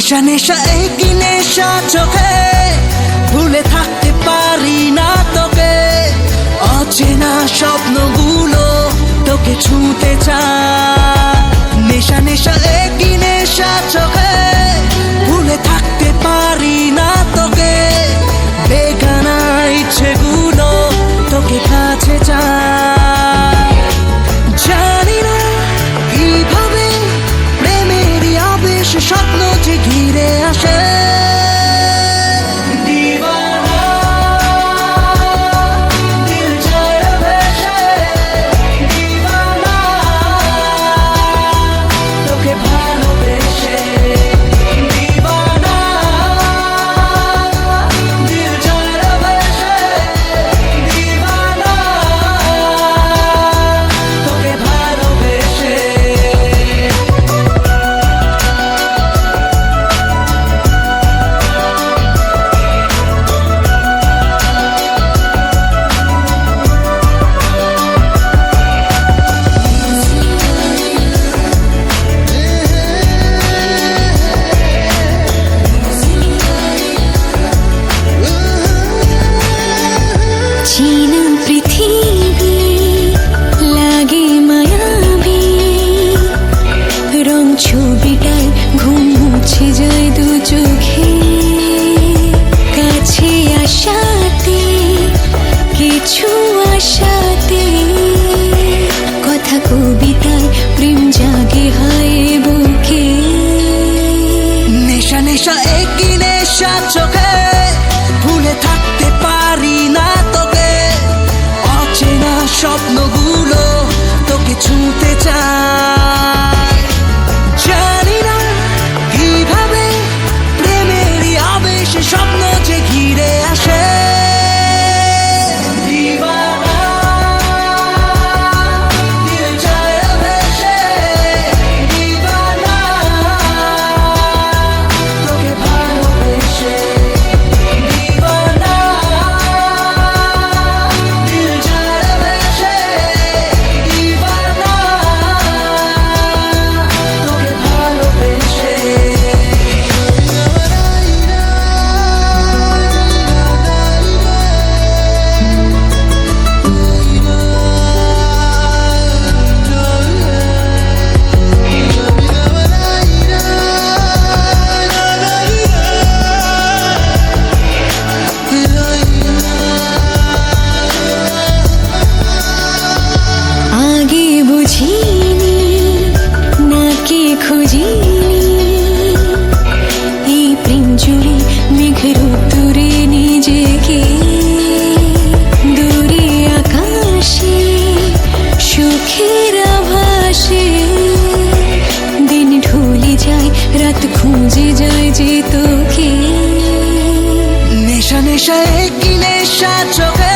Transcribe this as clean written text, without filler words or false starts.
নেশা নেশা একই নেশা চোখে, ভুলে থাকতে পারি না তোকে। অচেনা স্বপ্নগুলো তোকে ছুঁতে চায়। নেশা নেশা একই নেশা চোখে, ভুলে থাকতে পারি না তোকে। বেগানা ইচ্ছেগুলো তোকে কাছে চায়। জানি না কিভাবে প্রেমেরই আবেশ স্বপ্ন যে ঘিরে আসে। ছবিটায় ঘুম মুছে যায় দু চোখে। কাছে আসাতে কিছু আশাতে, কথা কবিতায় প্রেম জাগে হয় বুকে। নেশা নেশা একই নেশা চোখে, ভুলে থাকতে পারি না তোকে। অচেনা স্বপ্নগুলো তোকে ছুঁতে চায়। জানি না কিভাবে প্রেমেরই আবেশ স্বপ্ন যে ঘিরে আসে। রাত খুঁজে যায় যে তোকে। নেশা নেশা একই নেশা চোখে,